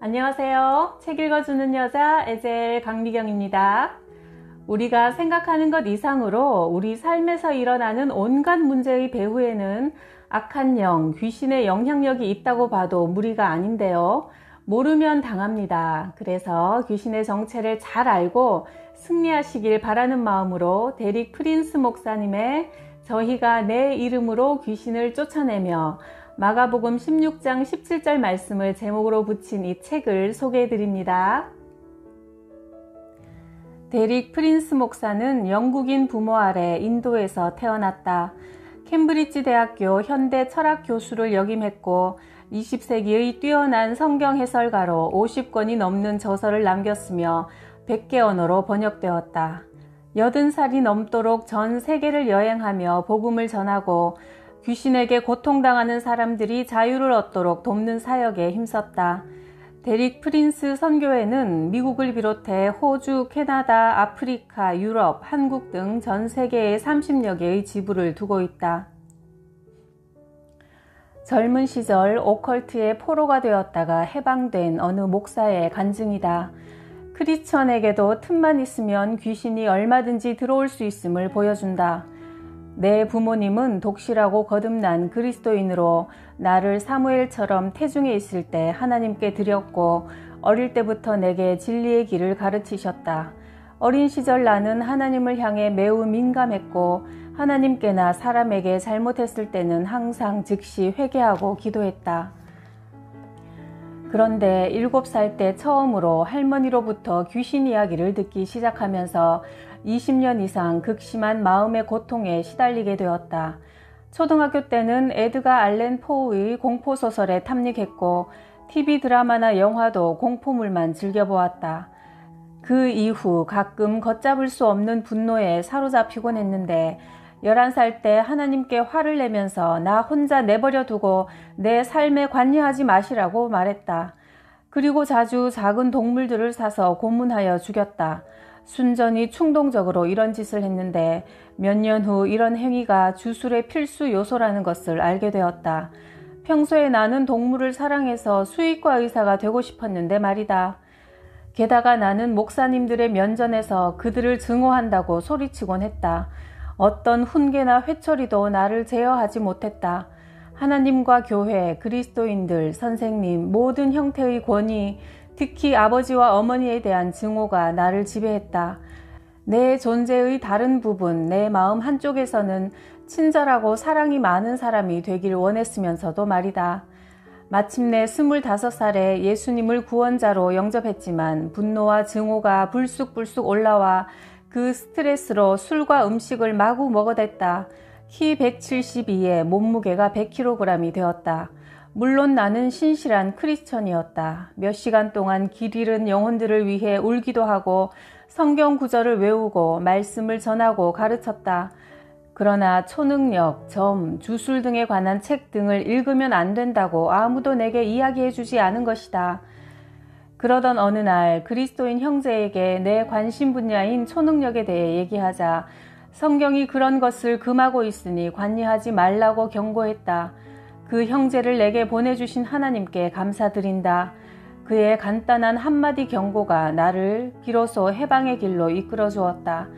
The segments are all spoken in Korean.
안녕하세요. 책 읽어주는 여자 에젤 강미경입니다. 우리가 생각하는 것 이상으로 우리 삶에서 일어나는 온갖 문제의 배후에는 악한 영, 귀신의 영향력이 있다고 봐도 무리가 아닌데요. 모르면 당합니다. 그래서 귀신의 정체를 잘 알고 승리하시길 바라는 마음으로 데릭 프린스 목사님의 저희가 내 이름으로 귀신을 쫓아내며 마가복음 16장 17절 말씀을 제목으로 붙인 이 책을 소개해 드립니다. 데릭 프린스 목사는 영국인 부모 아래 인도에서 태어났다. 캠브리지 대학교 현대 철학 교수를 역임했고 20세기의 뛰어난 성경 해설가로 50권이 넘는 저서를 남겼으며 100개 언어로 번역되었다. 80살이 넘도록 전 세계를 여행하며 복음을 전하고 귀신에게 고통당하는 사람들이 자유를 얻도록 돕는 사역에 힘썼다. 데릭 프린스 선교회는 미국을 비롯해 호주, 캐나다, 아프리카, 유럽, 한국 등 전 세계에 30여 개의 지부를 두고 있다. 젊은 시절 오컬트의 포로가 되었다가 해방된 어느 목사의 간증이다. 크리스천에게도 틈만 있으면 귀신이 얼마든지 들어올 수 있음을 보여준다. 내 부모님은 독실하고 거듭난 그리스도인으로 나를 사무엘처럼 태중에 있을 때 하나님께 드렸고 어릴 때부터 내게 진리의 길을 가르치셨다. 어린 시절 나는 하나님을 향해 매우 민감했고 하나님께나 사람에게 잘못했을 때는 항상 즉시 회개하고 기도했다. 그런데 7살 때 처음으로 할머니로부터 귀신 이야기를 듣기 시작하면서 20년 이상 극심한 마음의 고통에 시달리게 되었다. 초등학교 때는 에드가 알렌 포의 공포소설에 탐닉했고 TV 드라마나 영화도 공포물만 즐겨보았다. 그 이후 가끔 걷잡을 수 없는 분노에 사로잡히곤 했는데 11살 때 하나님께 화를 내면서 나 혼자 내버려 두고 내 삶에 관여하지 마시라고 말했다. 그리고 자주 작은 동물들을 사서 고문하여 죽였다. 순전히 충동적으로 이런 짓을 했는데 몇 년 후 이런 행위가 주술의 필수 요소라는 것을 알게 되었다. 평소에 나는 동물을 사랑해서 수의과 의사가 되고 싶었는데 말이다. 게다가 나는 목사님들의 면전에서 그들을 증오한다고 소리치곤 했다. 어떤 훈계나 회초리도 나를 제어하지 못했다. 하나님과 교회, 그리스도인들, 선생님, 모든 형태의 권위, 특히 아버지와 어머니에 대한 증오가 나를 지배했다. 내 존재의 다른 부분, 내 마음 한쪽에서는 친절하고 사랑이 많은 사람이 되길 원했으면서도 말이다. 마침내 25살에 예수님을 구원자로 영접했지만 분노와 증오가 불쑥불쑥 올라와 그 스트레스로 술과 음식을 마구 먹어댔다. 키 172에 몸무게가 100kg이 되었다. 물론 나는 신실한 크리스천이었다. 몇 시간 동안 길 잃은 영혼들을 위해 울기도 하고 성경 구절을 외우고 말씀을 전하고 가르쳤다. 그러나 초능력, 점, 주술 등에 관한 책 등을 읽으면 안 된다고 아무도 내게 이야기해주지 않은 것이다. 그러던 어느 날 그리스도인 형제에게 내 관심 분야인 초능력에 대해 얘기하자 성경이 그런 것을 금하고 있으니 관여하지 말라고 경고했다. 그 형제를 내게 보내주신 하나님께 감사드린다. 그의 간단한 한마디 경고가 나를 비로소 해방의 길로 이끌어 주었다.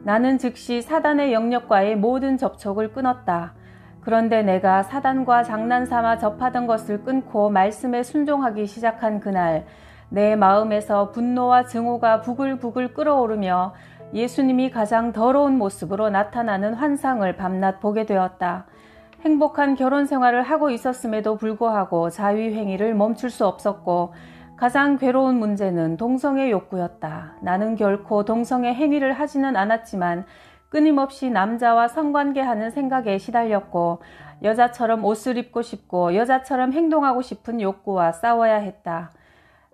나는 즉시 사단의 영역과의 모든 접촉을 끊었다. 그런데 내가 사단과 장난삼아 접하던 것을 끊고 말씀에 순종하기 시작한 그날 내 마음에서 분노와 증오가 부글부글 끓어오르며 예수님이 가장 더러운 모습으로 나타나는 환상을 밤낮 보게 되었다. 행복한 결혼 생활을 하고 있었음에도 불구하고 자위행위를 멈출 수 없었고 가장 괴로운 문제는 동성애 욕구였다. 나는 결코 동성애 행위를 하지는 않았지만 끊임없이 남자와 성관계하는 생각에 시달렸고 여자처럼 옷을 입고 싶고 여자처럼 행동하고 싶은 욕구와 싸워야 했다.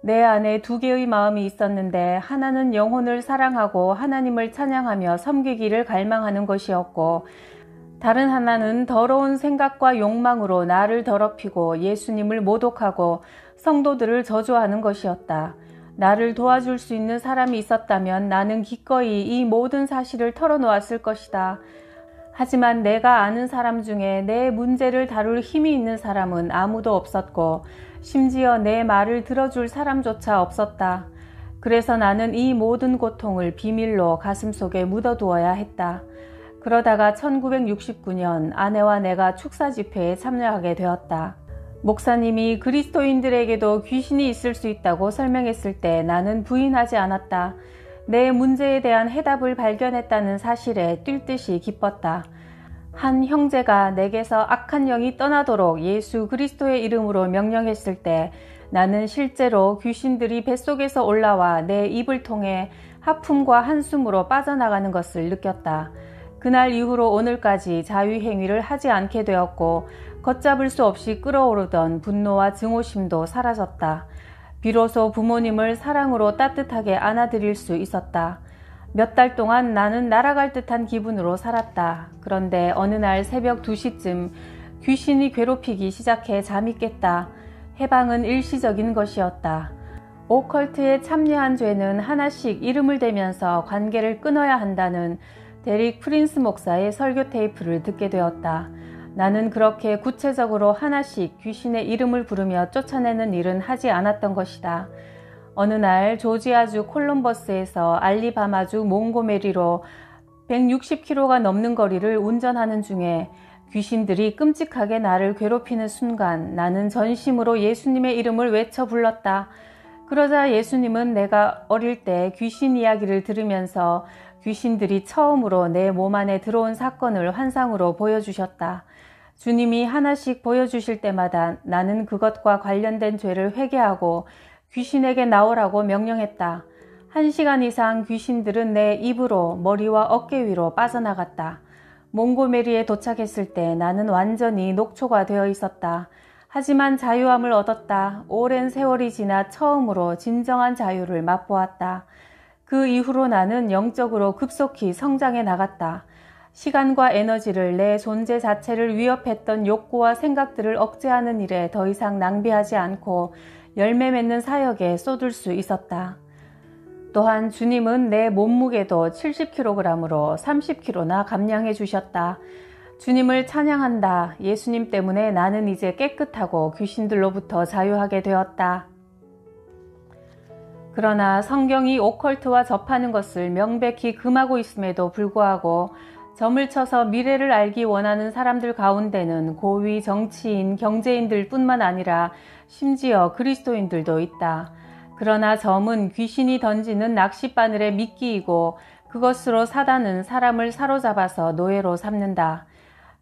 내 안에 두 개의 마음이 있었는데 하나는 영혼을 사랑하고 하나님을 찬양하며 섬기기를 갈망하는 것이었고 다른 하나는 더러운 생각과 욕망으로 나를 더럽히고 예수님을 모독하고 성도들을 저주하는 것이었다. 나를 도와줄 수 있는 사람이 있었다면 나는 기꺼이 이 모든 사실을 털어놓았을 것이다. 하지만 내가 아는 사람 중에 내 문제를 다룰 힘이 있는 사람은 아무도 없었고 심지어 내 말을 들어줄 사람조차 없었다. 그래서 나는 이 모든 고통을 비밀로 가슴속에 묻어두어야 했다. 그러다가 1969년 아내와 내가 축사 집회에 참여하게 되었다. 목사님이 그리스도인들에게도 귀신이 있을 수 있다고 설명했을 때 나는 부인하지 않았다. 내 문제에 대한 해답을 발견했다는 사실에 뛸 듯이 기뻤다. 한 형제가 내게서 악한 영이 떠나도록 예수 그리스도의 이름으로 명령했을 때 나는 실제로 귀신들이 뱃속에서 올라와 내 입을 통해 하품과 한숨으로 빠져나가는 것을 느꼈다. 그날 이후로 오늘까지 자유행위를 하지 않게 되었고 걷잡을 수 없이 끓어오르던 분노와 증오심도 사라졌다. 비로소 부모님을 사랑으로 따뜻하게 안아드릴 수 있었다. 몇 달 동안 나는 날아갈 듯한 기분으로 살았다. 그런데 어느 날 새벽 2시쯤 귀신이 괴롭히기 시작해 잠이 깼다. 해방은 일시적인 것이었다. 오컬트에 참여한 죄는 하나씩 이름을 대면서 관계를 끊어야 한다는 데릭 프린스 목사의 설교 테이프를 듣게 되었다. 나는 그렇게 구체적으로 하나씩 귀신의 이름을 부르며 쫓아내는 일은 하지 않았던 것이다. 어느 날 조지아주 콜럼버스에서 알리바마주 몽고메리로 160km가 넘는 거리를 운전하는 중에 귀신들이 끔찍하게 나를 괴롭히는 순간 나는 전심으로 예수님의 이름을 외쳐 불렀다. 그러자 예수님은 내가 어릴 때 귀신 이야기를 들으면서 귀신들이 처음으로 내 몸 안에 들어온 사건을 환상으로 보여주셨다. 주님이 하나씩 보여주실 때마다 나는 그것과 관련된 죄를 회개하고 귀신에게 나오라고 명령했다. 1시간 이상 귀신들은 내 입으로 머리와 어깨 위로 빠져나갔다. 몽고메리에 도착했을 때 나는 완전히 녹초가 되어 있었다. 하지만 자유함을 얻었다. 오랜 세월이 지나 처음으로 진정한 자유를 맛보았다. 그 이후로 나는 영적으로 급속히 성장해 나갔다. 시간과 에너지를 내 존재 자체를 위협했던 욕구와 생각들을 억제하는 일에 더 이상 낭비하지 않고 열매 맺는 사역에 쏟을 수 있었다. 또한 주님은 내 몸무게도 70kg으로 30kg나 감량해 주셨다. 주님을 찬양한다. 예수님 때문에 나는 이제 깨끗하고 귀신들로부터 자유하게 되었다. 그러나 성경이 오컬트와 접하는 것을 명백히 금하고 있음에도 불구하고 점을 쳐서 미래를 알기 원하는 사람들 가운데는 고위 정치인, 경제인들 뿐만 아니라 심지어 그리스도인들도 있다. 그러나 점은 귀신이 던지는 낚싯바늘에 미끼이고 그것으로 사단은 사람을 사로잡아서 노예로 삼는다.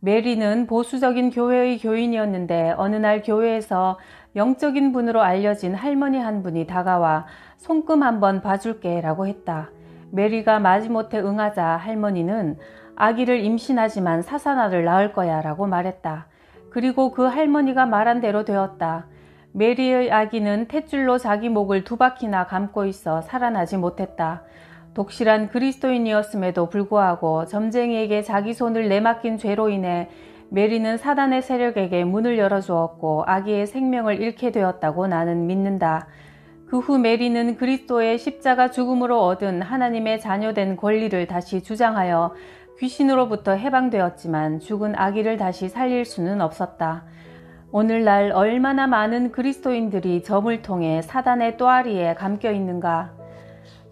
메리는 보수적인 교회의 교인이었는데 어느 날 교회에서 영적인 분으로 알려진 할머니 한 분이 다가와 손금 한번 봐줄게 라고 했다. 메리가 마지못해 응하자 할머니는 아기를 임신하지만 사사나를 낳을 거야 라고 말했다. 그리고 그 할머니가 말한 대로 되었다. 메리의 아기는 탯줄로 자기 목을 2바퀴나 감고 있어 살아나지 못했다. 독실한 그리스도인이었음에도 불구하고 점쟁이에게 자기 손을 내맡긴 죄로 인해 메리는 사단의 세력에게 문을 열어주었고 아기의 생명을 잃게 되었다고 나는 믿는다. 그 후 메리는 그리스도의 십자가 죽음으로 얻은 하나님의 자녀된 권리를 다시 주장하여 귀신으로부터 해방되었지만 죽은 아기를 다시 살릴 수는 없었다. 오늘날 얼마나 많은 그리스도인들이 점을 통해 사단의 또아리에 감겨 있는가.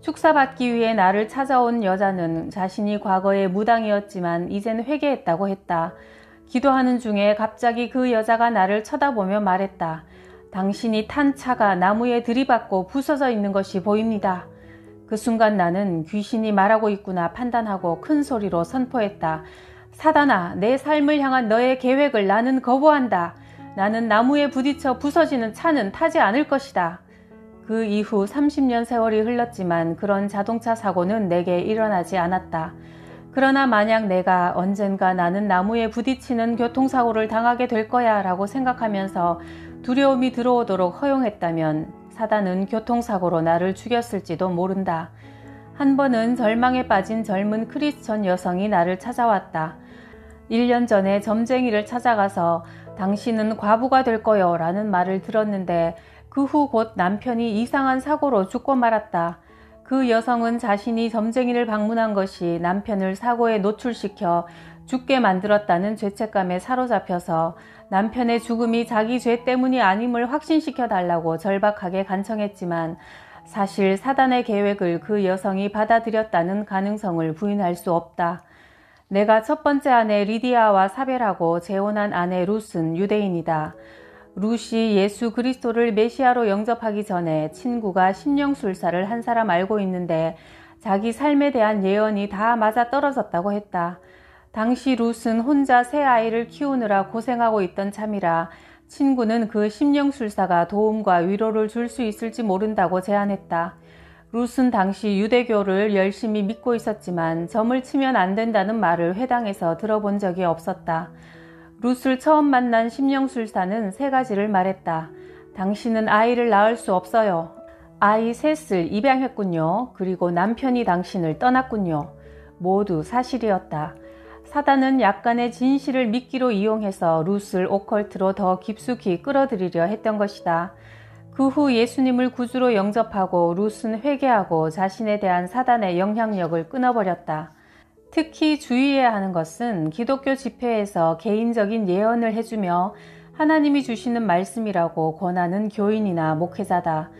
축사받기 위해 나를 찾아온 여자는 자신이 과거에 무당이었지만 이젠 회개했다고 했다. 기도하는 중에 갑자기 그 여자가 나를 쳐다보며 말했다. 당신이 탄 차가 나무에 들이받고 부서져 있는 것이 보입니다. 그 순간 나는 귀신이 말하고 있구나 판단하고 큰 소리로 선포했다. 사단아, 내 삶을 향한 너의 계획을 나는 거부한다. 나는 나무에 부딪혀 부서지는 차는 타지 않을 것이다. 그 이후 30년 세월이 흘렀지만 그런 자동차 사고는 내게 일어나지 않았다. 그러나 만약 내가 언젠가 나는 나무에 부딪히는 교통사고를 당하게 될 거야 라고 생각하면서 두려움이 들어오도록 허용했다면 사단은 교통사고로 나를 죽였을지도 모른다. 한 번은 절망에 빠진 젊은 크리스천 여성이 나를 찾아왔다. 1년 전에 점쟁이를 찾아가서 당신은 과부가 될 거요 라는 말을 들었는데 그 후 곧 남편이 이상한 사고로 죽고 말았다. 그 여성은 자신이 점쟁이를 방문한 것이 남편을 사고에 노출시켜 죽게 만들었다는 죄책감에 사로잡혀서 남편의 죽음이 자기 죄 때문이 아님을 확신시켜 달라고 절박하게 간청했지만 사실 사단의 계획을 그 여성이 받아들였다는 가능성을 부인할 수 없다. 내가 첫 번째 아내 리디아와 사별하고 재혼한 아내 룻은 유대인이다. 룻이 예수 그리스도를 메시아로 영접하기 전에 친구가 심령술사를 한 사람 알고 있는데 자기 삶에 대한 예언이 다 맞아떨어졌다고 했다. 당시 룻은 혼자 새 아이를 키우느라 고생하고 있던 참이라 친구는 그 심령술사가 도움과 위로를 줄 수 있을지 모른다고 제안했다. 룻은 당시 유대교를 열심히 믿고 있었지만 점을 치면 안 된다는 말을 회당에서 들어본 적이 없었다. 룻을 처음 만난 심령술사는 세 가지를 말했다. 당신은 아이를 낳을 수 없어요. 아이 셋을 입양했군요. 그리고 남편이 당신을 떠났군요. 모두 사실이었다. 사단은 약간의 진실을 미끼로 이용해서 룻을 오컬트로 더 깊숙이 끌어들이려 했던 것이다. 그 후 예수님을 구주로 영접하고 룻은 회개하고 자신에 대한 사단의 영향력을 끊어버렸다. 특히 주의해야 하는 것은 기독교 집회에서 개인적인 예언을 해주며 하나님이 주시는 말씀이라고 권하는 교인이나 목회자다.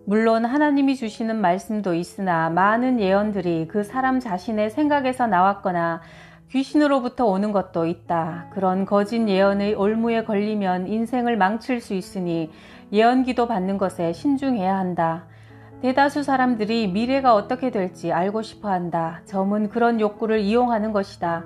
물론 하나님이 주시는 말씀도 있으나 많은 예언들이 그 사람 자신의 생각에서 나왔거나 귀신으로부터 오는 것도 있다. 그런 거짓 예언의 올무에 걸리면 인생을 망칠 수 있으니 예언기도 받는 것에 신중해야 한다. 대다수 사람들이 미래가 어떻게 될지 알고 싶어 한다. 점은 그런 욕구를 이용하는 것이다.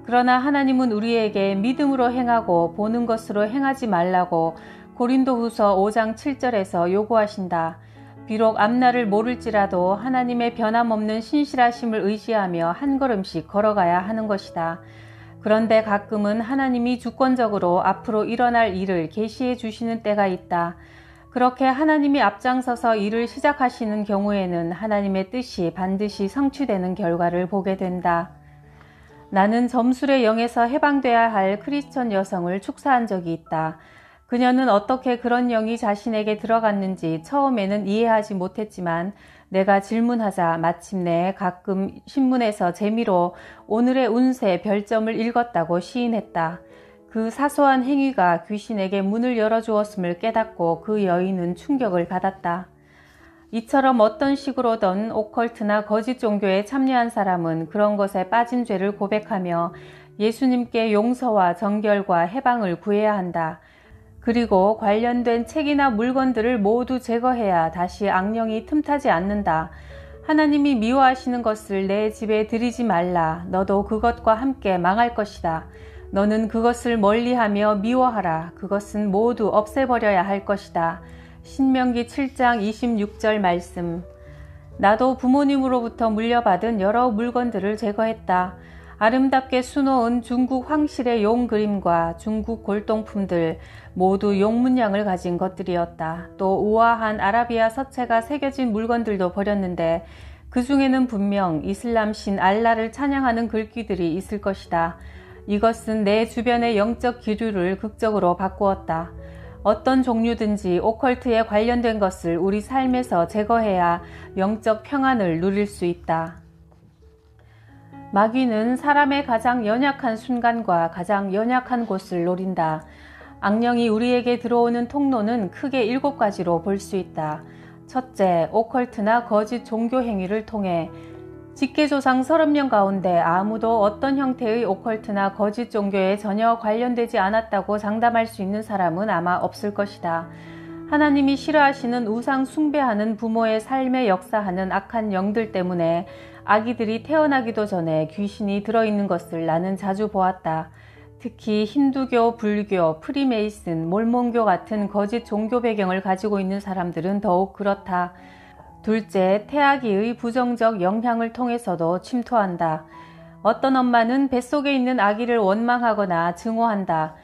그러나 하나님은 우리에게 믿음으로 행하고 보는 것으로 행하지 말라고 고린도후서 5장 7절에서 요구하신다. 비록 앞날을 모를지라도 하나님의 변함없는 신실하심을 의지하며 한 걸음씩 걸어가야 하는 것이다. 그런데 가끔은 하나님이 주권적으로 앞으로 일어날 일을 계시해 주시는 때가 있다. 그렇게 하나님이 앞장서서 일을 시작하시는 경우에는 하나님의 뜻이 반드시 성취되는 결과를 보게 된다. 나는 점술의 영에서 해방돼야 할 크리스천 여성을 축사한 적이 있다. 그녀는 어떻게 그런 영이 자신에게 들어갔는지 처음에는 이해하지 못했지만 내가 질문하자 마침내 가끔 신문에서 재미로 오늘의 운세 별점을 읽었다고 시인했다. 그 사소한 행위가 귀신에게 문을 열어주었음을 깨닫고 그 여인은 충격을 받았다. 이처럼 어떤 식으로든 오컬트나 거짓 종교에 참여한 사람은 그런 것에 빠진 죄를 고백하며 예수님께 용서와 정결과 해방을 구해야 한다. 그리고 관련된 책이나 물건들을 모두 제거해야 다시 악령이 틈타지 않는다. 하나님이 미워하시는 것을 내 집에 들이지 말라. 너도 그것과 함께 망할 것이다. 너는 그것을 멀리하며 미워하라. 그것은 모두 없애버려야 할 것이다. 신명기 7장 26절 말씀. 나도 부모님으로부터 물려받은 여러 물건들을 제거했다. 아름답게 수놓은 중국 황실의 용 그림과 중국 골동품들 모두 용 문양을 가진 것들이었다. 또 우아한 아라비아 서체가 새겨진 물건들도 버렸는데 그 중에는 분명 이슬람 신 알라를 찬양하는 글귀들이 있을 것이다. 이것은 내 주변의 영적 기류를 극적으로 바꾸었다. 어떤 종류든지 오컬트에 관련된 것을 우리 삶에서 제거해야 영적 평안을 누릴 수 있다. 마귀는 사람의 가장 연약한 순간과 가장 연약한 곳을 노린다. 악령이 우리에게 들어오는 통로는 크게 7가지로 볼 수 있다. 첫째, 오컬트나 거짓 종교 행위를 통해 직계조상 30명 가운데 아무도 어떤 형태의 오컬트나 거짓 종교에 전혀 관련되지 않았다고 장담할 수 있는 사람은 아마 없을 것이다. 하나님이 싫어하시는 우상 숭배하는 부모의 삶에 역사하는 악한 영들 때문에 아기들이 태어나기도 전에 귀신이 들어있는 것을 나는 자주 보았다. 특히 힌두교, 불교, 프리메이슨, 몰몬교 같은 거짓 종교 배경을 가지고 있는 사람들은 더욱 그렇다. 둘째, 태아기의 부정적 영향을 통해서도 침투한다. 어떤 엄마는 뱃속에 있는 아기를 원망하거나 증오한다.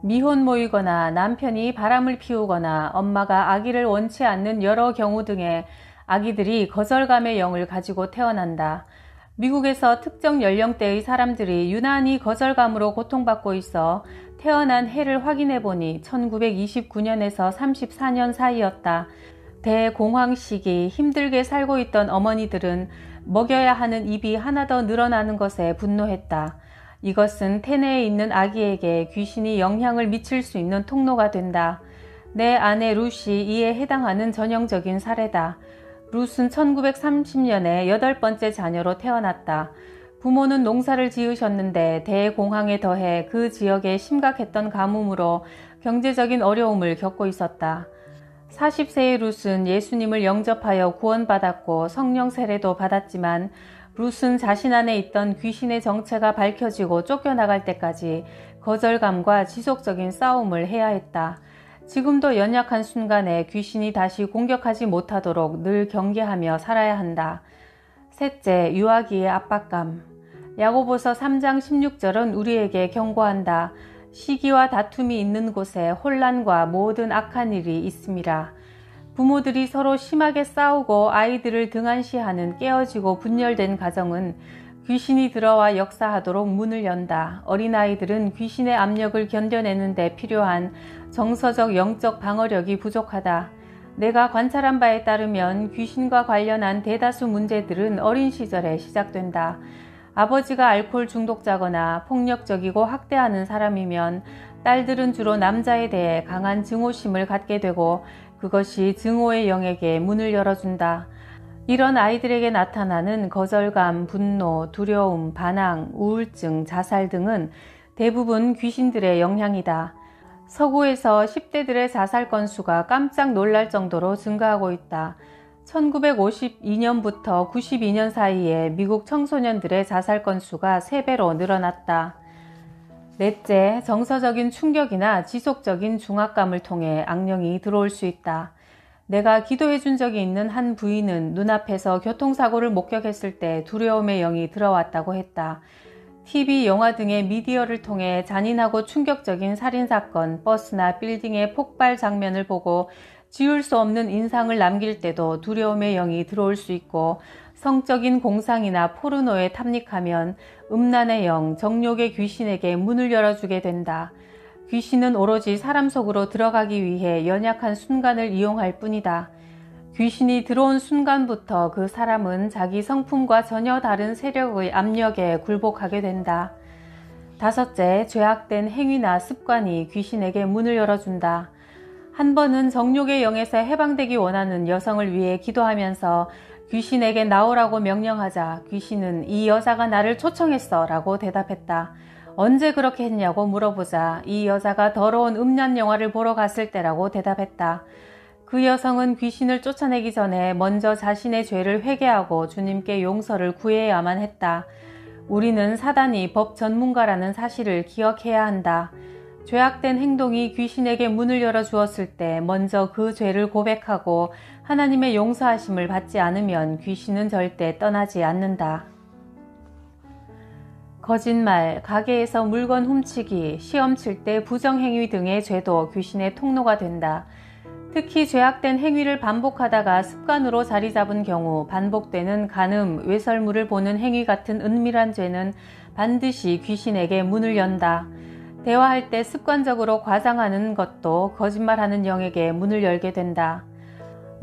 미혼모이거나 남편이 바람을 피우거나 엄마가 아기를 원치 않는 여러 경우 등의 아기들이 거절감의 영을 가지고 태어난다. 미국에서 특정 연령대의 사람들이 유난히 거절감으로 고통받고 있어 태어난 해를 확인해 보니 1929년에서 34년 사이였다. 대공황 시기 힘들게 살고 있던 어머니들은 먹여야 하는 입이 하나 더 늘어나는 것에 분노했다. 이것은 태내에 있는 아기에게 귀신이 영향을 미칠 수 있는 통로가 된다. 내 아내 룻이 이에 해당하는 전형적인 사례다. 룻은 1930년에 8번째 자녀로 태어났다. 부모는 농사를 지으셨는데 대공황에 더해 그 지역에 심각했던 가뭄으로 경제적인 어려움을 겪고 있었다. 40세의 룻은 예수님을 영접하여 구원받았고 성령 세례도 받았지만 룻은 자신 안에 있던 귀신의 정체가 밝혀지고 쫓겨나갈 때까지 거절감과 지속적인 싸움을 해야 했다. 지금도 연약한 순간에 귀신이 다시 공격하지 못하도록 늘 경계하며 살아야 한다. 셋째, 유아기의 압박감. 야고보서 3장 16절은 우리에게 경고한다. 시기와 다툼이 있는 곳에 혼란과 모든 악한 일이 있음이라. 부모들이 서로 심하게 싸우고 아이들을 등한시하는 깨어지고 분열된 가정은 귀신이 들어와 역사하도록 문을 연다. 어린아이들은 귀신의 압력을 견뎌내는 데 필요한 정서적 영적 방어력이 부족하다. 내가 관찰한 바에 따르면 귀신과 관련한 대다수 문제들은 어린 시절에 시작된다. 아버지가 알코올 중독자거나 폭력적이고 학대하는 사람이면 딸들은 주로 남자에 대해 강한 증오심을 갖게 되고 그것이 증오의 영에게 문을 열어준다. 이런 아이들에게 나타나는 거절감, 분노, 두려움, 반항, 우울증, 자살 등은 대부분 귀신들의 영향이다. 서구에서 10대들의 자살 건수가 깜짝 놀랄 정도로 증가하고 있다. 1952년부터 92년 사이에 미국 청소년들의 자살 건수가 3배로 늘어났다. 넷째, 정서적인 충격이나 지속적인 중압감을 통해 악령이 들어올 수 있다. 내가 기도해 준 적이 있는 한 부인은 눈앞에서 교통사고를 목격했을 때 두려움의 영이 들어왔다고 했다. TV, 영화 등의 미디어를 통해 잔인하고 충격적인 살인사건, 버스나 빌딩의 폭발 장면을 보고 지울 수 없는 인상을 남길 때도 두려움의 영이 들어올 수 있고 성적인 공상이나 포르노에 탐닉하면 음란의 영, 정욕의 귀신에게 문을 열어주게 된다. 귀신은 오로지 사람 속으로 들어가기 위해 연약한 순간을 이용할 뿐이다. 귀신이 들어온 순간부터 그 사람은 자기 성품과 전혀 다른 세력의 압력에 굴복하게 된다. 다섯째, 죄악된 행위나 습관이 귀신에게 문을 열어준다. 한 번은 정욕의 영에서 해방되기 원하는 여성을 위해 기도하면서 귀신에게 나오라고 명령하자 귀신은 이 여자가 나를 초청했어 라고 대답했다. 언제 그렇게 했냐고 물어보자 이 여자가 더러운 음란 영화를 보러 갔을 때라고 대답했다. 그 여성은 귀신을 쫓아내기 전에 먼저 자신의 죄를 회개하고 주님께 용서를 구해야만 했다. 우리는 사단이 법 전문가라는 사실을 기억해야 한다. 죄악된 행동이 귀신에게 문을 열어주었을 때 먼저 그 죄를 고백하고 하나님의 용서하심을 받지 않으면 귀신은 절대 떠나지 않는다. 거짓말, 가게에서 물건 훔치기, 시험 칠 때 부정행위 등의 죄도 귀신의 통로가 된다. 특히 죄악된 행위를 반복하다가 습관으로 자리 잡은 경우 반복되는 간음, 외설물을 보는 행위 같은 은밀한 죄는 반드시 귀신에게 문을 연다. 대화할 때 습관적으로 과장하는 것도 거짓말하는 영에게 문을 열게 된다.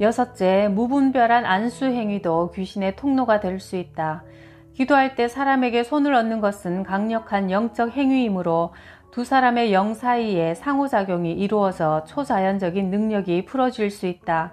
여섯째, 무분별한 안수 행위도 귀신의 통로가 될 수 있다. 기도할 때 사람에게 손을 얹는 것은 강력한 영적 행위이므로 두 사람의 영 사이에 상호작용이 이루어져 초자연적인 능력이 풀어질 수 있다.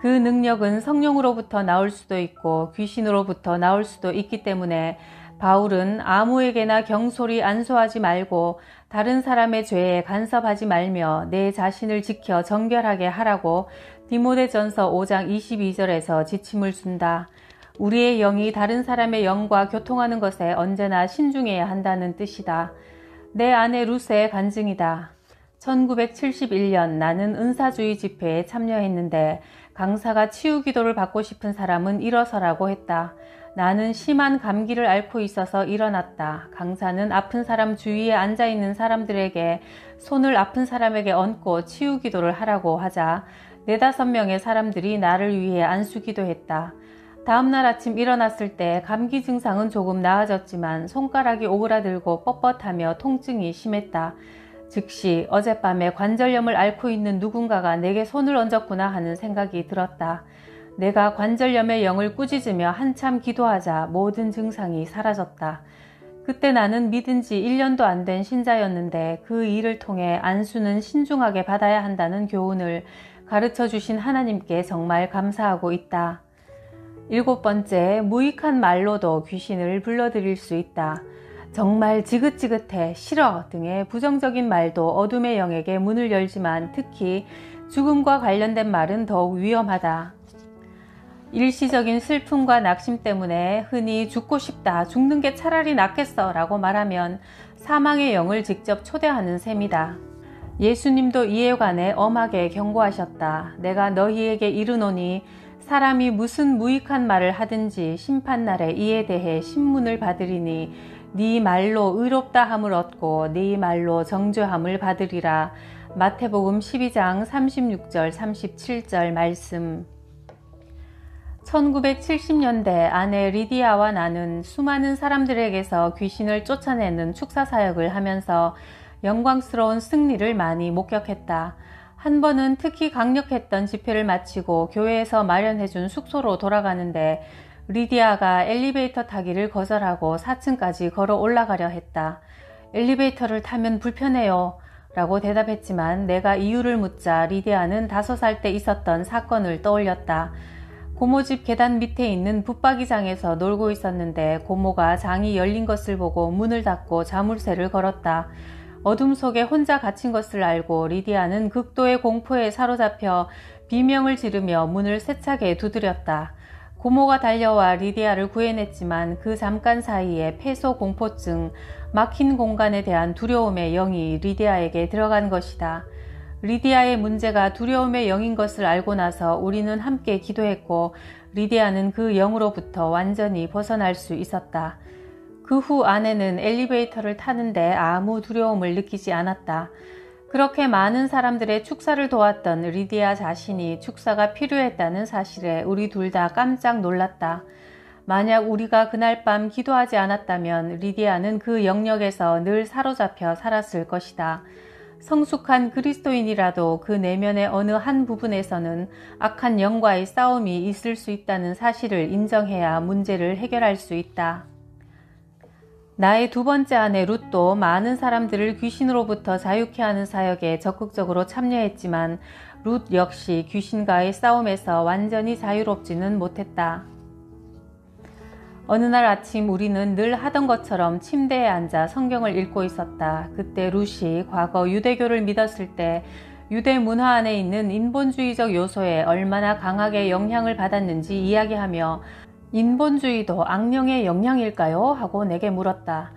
그 능력은 성령으로부터 나올 수도 있고 귀신으로부터 나올 수도 있기 때문에 바울은 아무에게나 경솔히 안수하지 말고 다른 사람의 죄에 간섭하지 말며 내 자신을 지켜 정결하게 하라고 디모데전서 5장 22절에서 지침을 준다. 우리의 영이 다른 사람의 영과 교통하는 것에 언제나 신중해야 한다는 뜻이다. 내 아내 룻의 간증이다. 1971년 나는 은사주의 집회에 참여했는데 강사가 치유 기도를 받고 싶은 사람은 일어서라고 했다. 나는 심한 감기를 앓고 있어서 일어났다. 강사는 아픈 사람 주위에 앉아있는 사람들에게 손을 아픈 사람에게 얹고 치유 기도를 하라고 하자 4-5명의 사람들이 나를 위해 안수 기도했다. 다음날 아침 일어났을 때 감기 증상은 조금 나아졌지만 손가락이 오그라들고 뻣뻣하며 통증이 심했다. 즉시 어젯밤에 관절염을 앓고 있는 누군가가 내게 손을 얹었구나 하는 생각이 들었다. 내가 관절염의 영을 꾸짖으며 한참 기도하자 모든 증상이 사라졌다. 그때 나는 믿은 지 1년도 안 된 신자였는데 그 일을 통해 안수는 신중하게 받아야 한다는 교훈을 가르쳐 주신 하나님께 정말 감사하고 있다. 7번째, 무익한 말로도 귀신을 불러들일 수 있다. 정말 지긋지긋해, 싫어 등의 부정적인 말도 어둠의 영에게 문을 열지만 특히 죽음과 관련된 말은 더욱 위험하다. 일시적인 슬픔과 낙심 때문에 흔히 죽고 싶다, 죽는 게 차라리 낫겠어 라고 말하면 사망의 영을 직접 초대하는 셈이다. 예수님도 이에 관해 엄하게 경고하셨다. 내가 너희에게 이르노니 사람이 무슨 무익한 말을 하든지 심판날에 이에 대해 신문을 받으리니 네 말로 의롭다 함을 얻고 네 말로 정죄함을 받으리라. 마태복음 12장 36절 37절 말씀. 1970년대 아내 리디아와 나는 수많은 사람들에게서 귀신을 쫓아내는 축사 사역을 하면서 영광스러운 승리를 많이 목격했다. 한 번은 특히 강력했던 집회를 마치고 교회에서 마련해준 숙소로 돌아가는데 리디아가 엘리베이터 타기를 거절하고 4층까지 걸어 올라가려 했다. 엘리베이터를 타면 불편해요 라고 대답했지만 내가 이유를 묻자 리디아는 5살 때 있었던 사건을 떠올렸다. 고모집 계단 밑에 있는 붙박이장에서 놀고 있었는데 고모가 장이 열린 것을 보고 문을 닫고 자물쇠를 걸었다. 어둠 속에 혼자 갇힌 것을 알고 리디아는 극도의 공포에 사로잡혀 비명을 지르며 문을 세차게 두드렸다. 고모가 달려와 리디아를 구해냈지만 그 잠깐 사이에 폐소 공포증, 막힌 공간에 대한 두려움의 영이 리디아에게 들어간 것이다. 리디아의 문제가 두려움의 영인 것을 알고 나서 우리는 함께 기도했고 리디아는 그 영으로부터 완전히 벗어날 수 있었다. 그 후 아내는 엘리베이터를 타는데 아무 두려움을 느끼지 않았다. 그렇게 많은 사람들의 축사를 도왔던 리디아 자신이 축사가 필요했다는 사실에 우리 둘 다 깜짝 놀랐다. 만약 우리가 그날 밤 기도하지 않았다면 리디아는 그 영역에서 늘 사로잡혀 살았을 것이다. 성숙한 그리스도인이라도 그 내면의 어느 한 부분에서는 악한 영과의 싸움이 있을 수 있다는 사실을 인정해야 문제를 해결할 수 있다. 나의 2번째 아내 룻도 많은 사람들을 귀신으로부터 자유케 하는 사역에 적극적으로 참여했지만 룻 역시 귀신과의 싸움에서 완전히 자유롭지는 못했다. 어느 날 아침 우리는 늘 하던 것처럼 침대에 앉아 성경을 읽고 있었다. 그때 룻이 과거 유대교를 믿었을 때 유대 문화 안에 있는 인본주의적 요소에 얼마나 강하게 영향을 받았는지 이야기하며 인본주의도 악령의 영향일까요? 하고 내게 물었다.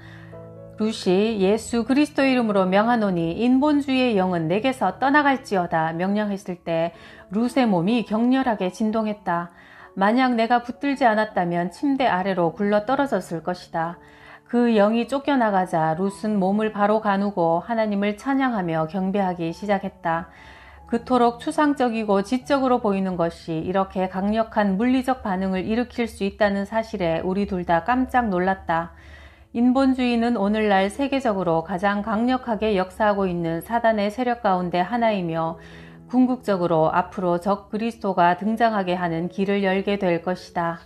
룻이 예수 그리스도 이름으로 명하노니 인본주의의 영은 내게서 떠나갈지어다 명령했을 때 룻의 몸이 격렬하게 진동했다. 만약 내가 붙들지 않았다면 침대 아래로 굴러 떨어졌을 것이다. 그 영이 쫓겨나가자 룻은 몸을 바로 가누고 하나님을 찬양하며 경배하기 시작했다. 그토록 추상적이고 지적으로 보이는 것이 이렇게 강력한 물리적 반응을 일으킬 수 있다는 사실에 우리 둘 다 깜짝 놀랐다. 인본주의는 오늘날 세계적으로 가장 강력하게 역사하고 있는 사단의 세력 가운데 하나이며 궁극적으로 앞으로 적 그리스도가 등장하게 하는 길을 열게 될 것이다.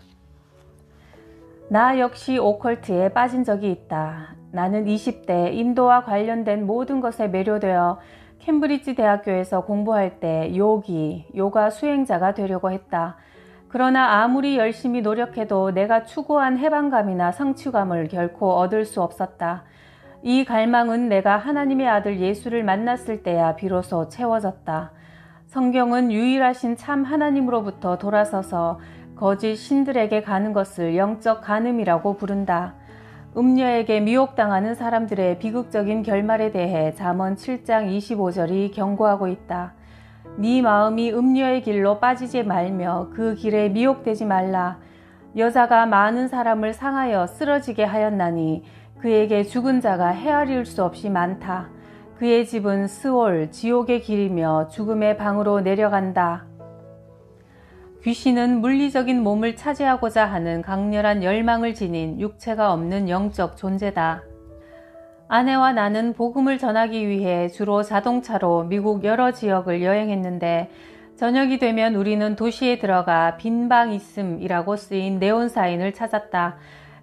나 역시 오컬트에 빠진 적이 있다. 나는 20대 인도와 관련된 모든 것에 매료되어 캠브리지 대학교에서 공부할 때 요가 수행자가 되려고 했다. 그러나 아무리 열심히 노력해도 내가 추구한 해방감이나 성취감을 결코 얻을 수 없었다. 이 갈망은 내가 하나님의 아들 예수를 만났을 때야 비로소 채워졌다. 성경은 유일하신 참 하나님으로부터 돌아서서 거짓 신들에게 가는 것을 영적 간음이라고 부른다. 음녀에게 미혹당하는 사람들의 비극적인 결말에 대해 잠언 7장 25절이 경고하고 있다. 네 마음이 음녀의 길로 빠지지 말며 그 길에 미혹되지 말라. 여자가 많은 사람을 상하여 쓰러지게 하였나니 그에게 죽은 자가 헤아릴 수 없이 많다. 그의 집은 스올, 지옥의 길이며 죽음의 방으로 내려간다. 귀신은 물리적인 몸을 차지하고자 하는 강렬한 열망을 지닌 육체가 없는 영적 존재다. 아내와 나는 복음을 전하기 위해 주로 자동차로 미국 여러 지역을 여행했는데 저녁이 되면 우리는 도시에 들어가 빈 방 있음이라고 쓰인 네온 사인을 찾았다.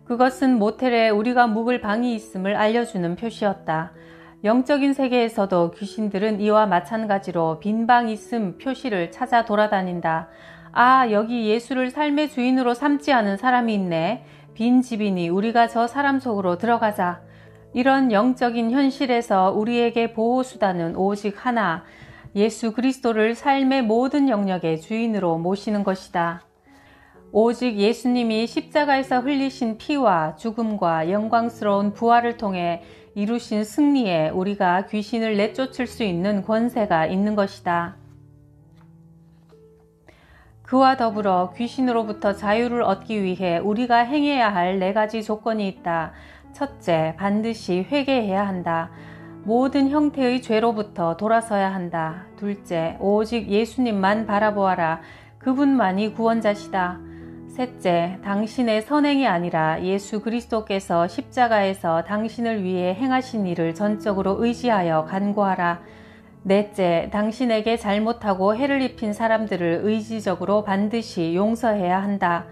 그것은 모텔에 우리가 묵을 방이 있음을 알려주는 표시였다. 영적인 세계에서도 귀신들은 이와 마찬가지로 빈 방 있음 표시를 찾아 돌아다닌다. 아, 여기 예수를 삶의 주인으로 삼지 않은 사람이 있네. 빈 집이니 우리가 저 사람 속으로 들어가자. 이런 영적인 현실에서 우리에게 보호수단은 오직 하나, 예수 그리스도를 삶의 모든 영역의 주인으로 모시는 것이다. 오직 예수님이 십자가에서 흘리신 피와 죽음과 영광스러운 부활을 통해 이루신 승리에 우리가 귀신을 내쫓을 수 있는 권세가 있는 것이다. 그와 더불어 귀신으로부터 자유를 얻기 위해 우리가 행해야 할 4가지 조건이 있다. 첫째, 반드시 회개해야 한다. 모든 형태의 죄로부터 돌아서야 한다. 둘째, 오직 예수님만 바라보아라. 그분만이 구원자시다. 셋째, 당신의 선행이 아니라 예수 그리스도께서 십자가에서 당신을 위해 행하신 일을 전적으로 의지하여 간구하라. 넷째, 당신에게 잘못하고 해를 입힌 사람들을 의지적으로 반드시 용서해야 한다.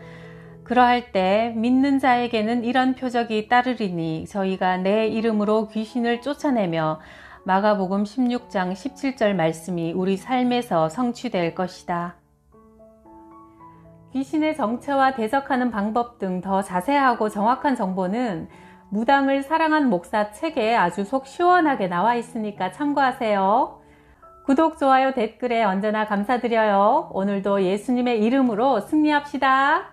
그러할 때 믿는 자에게는 이런 표적이 따르리니 저희가 내 이름으로 귀신을 쫓아내며 마가복음 16장 17절 말씀이 우리 삶에서 성취될 것이다. 귀신의 정체와 대적하는 방법 등 더 자세하고 정확한 정보는 무당을 사랑한 목사 책에 아주 속 시원하게 나와 있으니까 참고하세요. 구독, 좋아요, 댓글에 언제나 감사드려요. 오늘도 예수님의 이름으로 승리합시다.